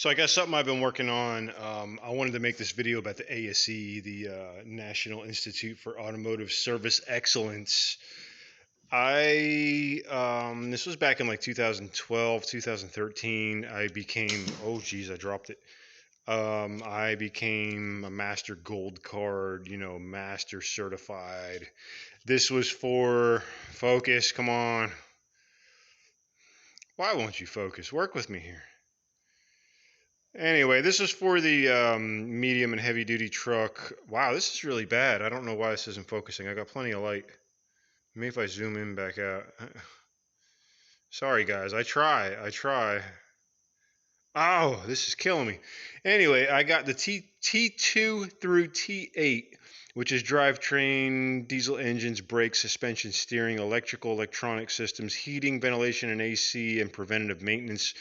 So I got something I've been working on. I wanted to make this video about the ASE, the National Institute for Automotive Service Excellence. This was back in like 2012, 2013. I became, oh geez, I dropped it. I became a master gold card, master certified. This was for focus. Come on. Why won't you focus? Work with me here. Anyway, this is for the medium and heavy duty truck. Wow, this is really bad. I don't know why this isn't focusing. I got plenty of light. Maybe if I zoom in back out. Sorry guys, I try. Oh, this is killing me. Anyway, I got the T2 through T8, which is drivetrain, diesel engines, brakes, suspension, steering, electrical, electronic systems, heating, ventilation, and AC, and preventative maintenance.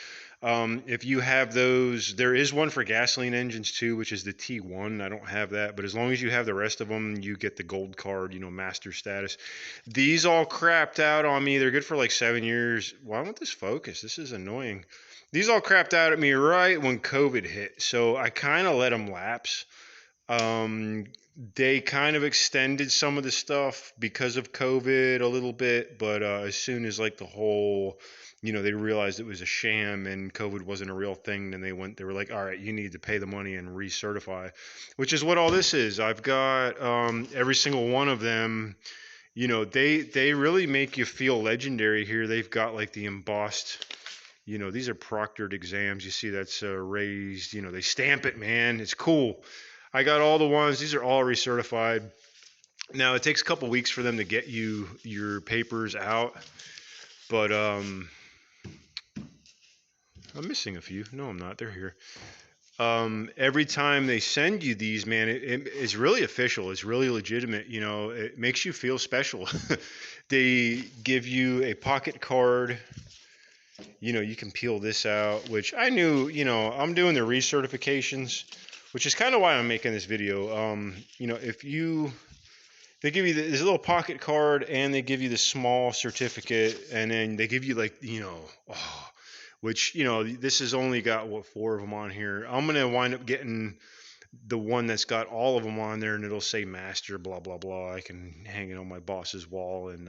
If you have those, there is one for gasoline engines too, which is the T1. I don't have that, but as long as you have the rest of them, you get the gold card, master status. These all crapped out on me. They're good for like 7 years. Why won't this focus? This is annoying. These all crapped out at me right when COVID hit, so I kind of let them lapse. Um, they kind of extended some of the stuff because of COVID a little bit, but as soon as like the whole, they realized it was a sham and COVID wasn't a real thing, then they were like, all right, you need to pay the money and recertify, which is what all this is. I've got every single one of them. They really make you feel legendary here. They've got like the embossed. These are proctored exams. You see that's raised. They stamp it, man. It's cool. I got all the ones. These are all recertified. Now, it takes a couple weeks for them to get you your papers out. But I'm missing a few. No, I'm not. They're here. Every time they send you these, man, it's really official. It's really legitimate. It makes you feel special. They give you a pocket card. You can peel this out, which I knew, I'm doing the recertifications, which is kind of why I'm making this video. They give you this little pocket card and they give you the small certificate, and then they give you like, which, this has only got, 4 of them on here. I'm going to wind up getting the one that's got all of them on there, and it'll say master, blah, blah, blah. I can hang it on my boss's wall and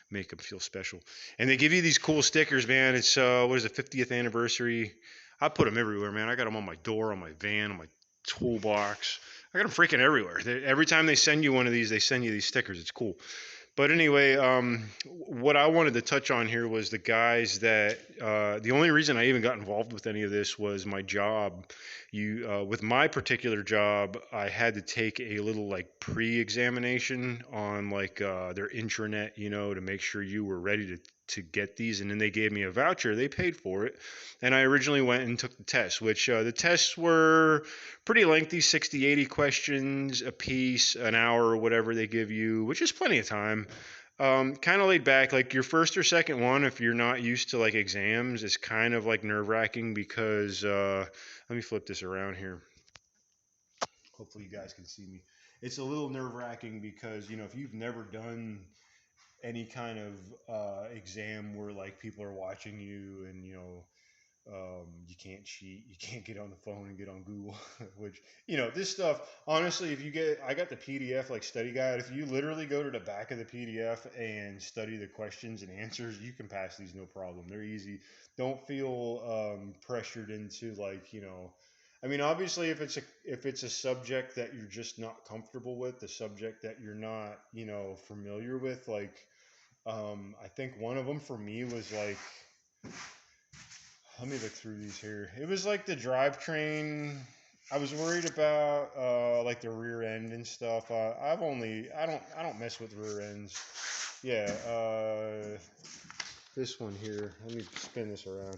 make them feel special. And they give you these cool stickers, man. It's, what is it, 50th anniversary? I put them everywhere, man. I got them on my door, on my van, on my toolbox. I got them freaking everywhere. Every time they send you one of these, they send you these stickers. It's cool. But anyway, what I wanted to touch on here was the guys that the only reason I even got involved with any of this was my job. With my particular job, I had to take a little like pre-examination on like their intranet, to make sure you were ready to get these, and then they gave me a voucher. They paid for it, and I originally went and took the test, which the tests were pretty lengthy, 60, 80 questions a piece, an hour or whatever they give you, which is plenty of time. Kind of laid back. Like your first or second one, if you're not used to like exams, is kind of like nerve-wracking because let me flip this around here. Hopefully you guys can see me. It's a little nerve-wracking because, if you've never done any kind of exam where like people are watching you and you can't cheat, you can't get on the phone and get on Google, which this stuff, honestly, I got the PDF like study guide. If you literally go to the back of the PDF and study the questions and answers, you can pass these no problem. They're easy. Don't feel pressured into like obviously if it's a subject that you're just not comfortable with, the subject that you're not familiar with, like I think one of them for me was like, let me look through these here. It was like the drivetrain. I was worried about like the rear end and stuff. I don't mess with rear ends. Yeah, this one here. Let me spin this around.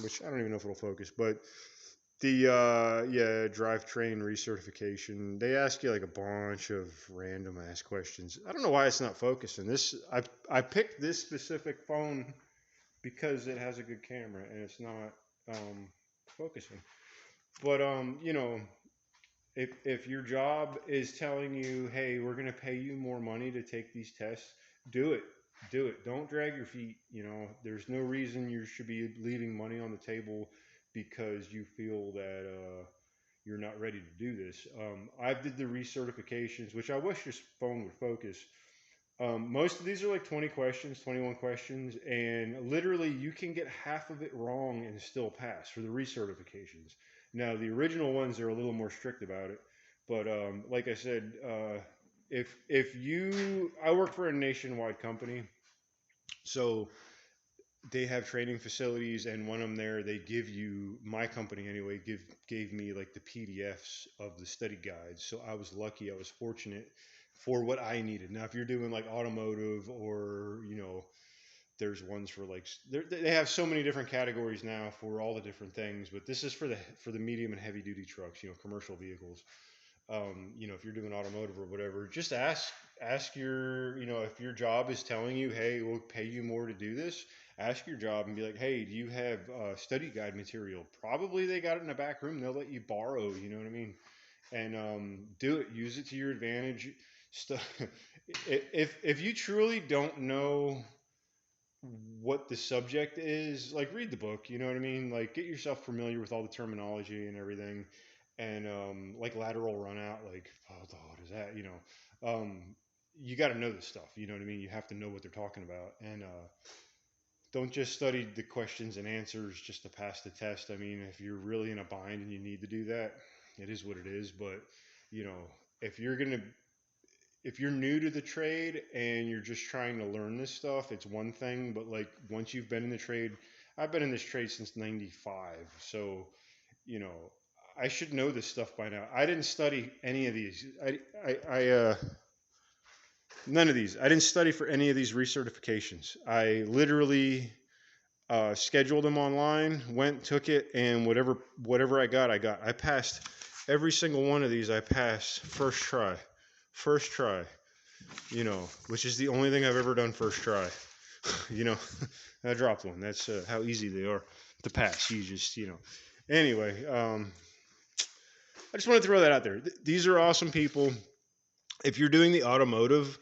Which I don't even know if it'll focus, but the drivetrain recertification. They ask you like a bunch of random ass questions. I don't know why it's not focusing. I picked this specific phone because it has a good camera and it's not focusing. But if your job is telling you, hey, we're going to pay you more money to take these tests, do it. do it. Don't drag your feet. You know, there's no reason you should be leaving money on the table because you feel that you're not ready to do this. I did the recertifications, which I wish your phone would focus. Most of these are like 20 questions, 21 questions, and literally you can get half of it wrong and still pass for the recertifications. Now, the original ones are a little more strict about it, but like I said, if you, I work for a nationwide company, so they have training facilities, and one of them there, they give you, my company anyway, gave me like the PDFs of the study guides. So I was lucky, I was fortunate for what I needed. Now, if you're doing like automotive or, you know, there's ones for like they have so many different categories now for all the different things, but this is for the medium and heavy duty trucks, you know, commercial vehicles. You know, if you're doing automotive or whatever, just ask your, you know, if your job is telling you, hey, we'll pay you more to do this, ask your job and be like, hey, do you have study guide material? Probably they got it in the back room. They'll let you borrow. You know what I mean? And do it. Use it to your advantage. Stuff. If you truly don't know what the subject is, like read the book, you know what I mean? Like get yourself familiar with all the terminology and everything. And like lateral run out, like, oh, what is that? You know, you got to know this stuff. You know what I mean? You have to know what they're talking about. And don't just study the questions and answers just to pass the test. I mean, if you're really in a bind and you need to do that, it is what it is. But, you know, if you're going to if you're new to the trade and you're just trying to learn this stuff, it's one thing. But like once you've been in the trade, I've been in this trade since '95, so you know I should know this stuff by now. I didn't study any of these. None of these. I didn't study for any of these recertifications. I literally scheduled them online, went, took it, and whatever I got, I got. I passed every single one of these. I passed first try, first try. You know, which is the only thing I've ever done first try. You know, I dropped one. That's how easy they are to pass. You just, you know. Anyway, I just want to throw that out there. These are awesome people. If you're doing the automotive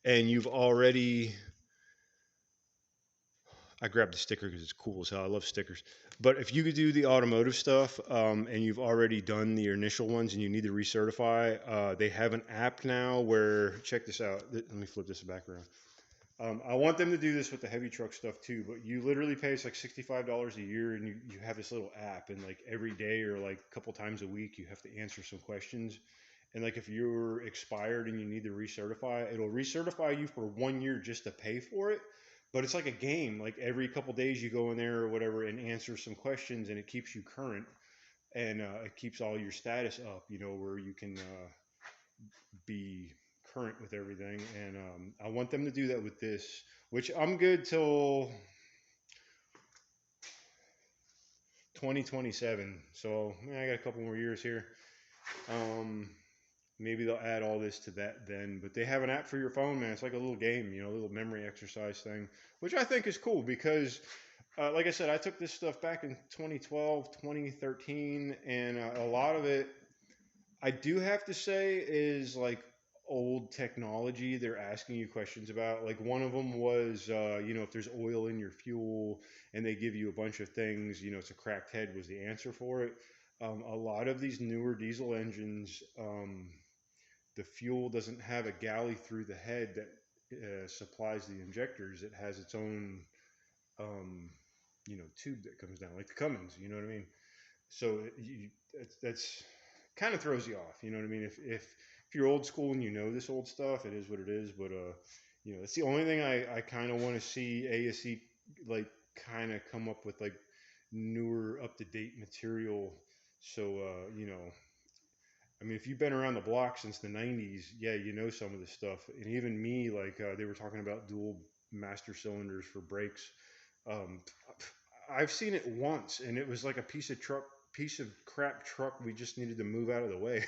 and you've already, I grabbed the sticker because it's cool as hell. I love stickers. But if you could do the automotive stuff and you've already done the initial ones and you need to recertify, they have an app now where, check this out. Let me flip this back around. I want them to do this with the heavy truck stuff too, but you literally pay us like $65 a year and you have this little app, and like every day or like a couple times a week you have to answer some questions. And like if you're expired and you need to recertify, it'll recertify you for 1 year just to pay for it. But it's like a game. Like every couple days you go in there or whatever and answer some questions, and it keeps you current, and it keeps all your status up, you know, where you can be current with everything. And I want them to do that with this, which I'm good till 2027. So I got a couple more years here. Um, Maybe they'll add all this to that then. But they have an app for your phone, man. It's like a little game, you know, a little memory exercise thing, which I think is cool because, like I said, I took this stuff back in 2012, 2013, and a lot of it I do have to say is like old technology they're asking you questions about. Like one of them was, you know, if there's oil in your fuel, and they give you a bunch of things, you know, it's a cracked head was the answer for it. A lot of these newer diesel engines, the fuel doesn't have a galley through the head that supplies the injectors. It has its own, um, you know, tube that comes down, like the Cummins. You know what I mean? So that's kind of throws you off. You know what I mean? If you're old school and you know this old stuff, it is what it is. But you know, it's the only thing I kind of want to see ASE like kind of come up with like newer, up to date material. So you know, I mean, if you've been around the block since the '90s, yeah, you know some of this stuff. And even me, like they were talking about dual master cylinders for brakes. Um, I've seen it once, and it was like a piece of crap truck. We just needed to move out of the way.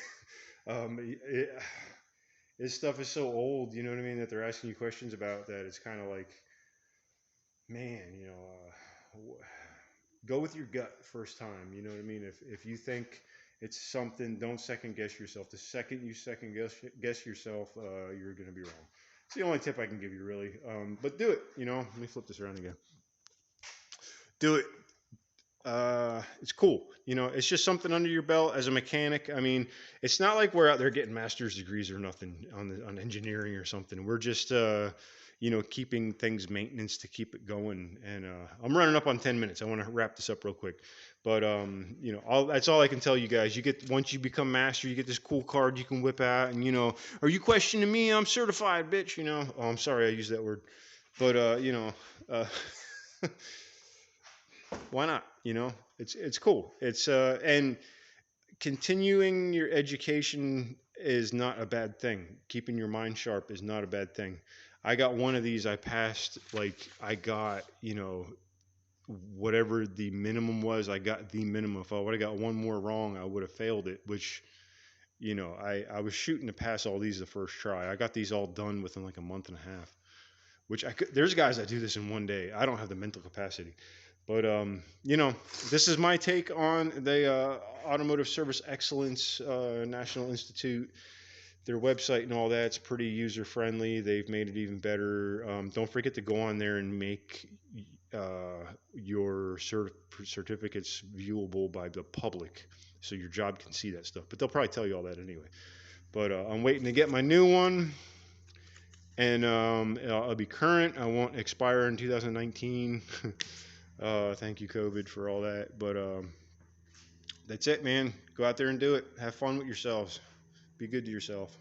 This stuff is so old, you know what I mean, that they're asking you questions about that. It's kind of like, man, you know, go with your gut first time. You know what I mean? If you think it's something, don't second guess yourself. The second you second guess yourself, you're going to be wrong. It's the only tip I can give you, really. But do it. Let me flip this around again. Do it. It's cool. It's just something under your belt as a mechanic. I mean, it's not like we're out there getting master's degrees or nothing on engineering or something. We're just keeping things maintenance to keep it going. And I'm running up on 10 minutes. I want to wrap this up real quick. But that's all I can tell you guys. Once you become master, you get this cool card you can whip out, and are you questioning me? I'm certified, bitch. Oh, I'm sorry I used that word, but uh, why not? It's cool. And continuing your education is not a bad thing. Keeping your mind sharp is not a bad thing. I got one of these. I passed. Like I got whatever the minimum was. I got the minimum. If I would have got one more wrong, I would have failed it. Which I was shooting to pass all these the first try. I got these all done within like a month and a half. Which there's guys that do this in one day. I don't have the mental capacity. But this is my take on the Automotive Service Excellence National Institute. Their website and all that's pretty user friendly. They've made it even better. Don't forget to go on there and make your certificates viewable by the public, so your job can see that stuff. But they'll probably tell you all that anyway. But I'm waiting to get my new one, and I'll be current. I won't expire in 2019. Thank you, COVID, for all that. But that's it, man. Go out there and do it. Have fun with yourselves. Be good to yourself.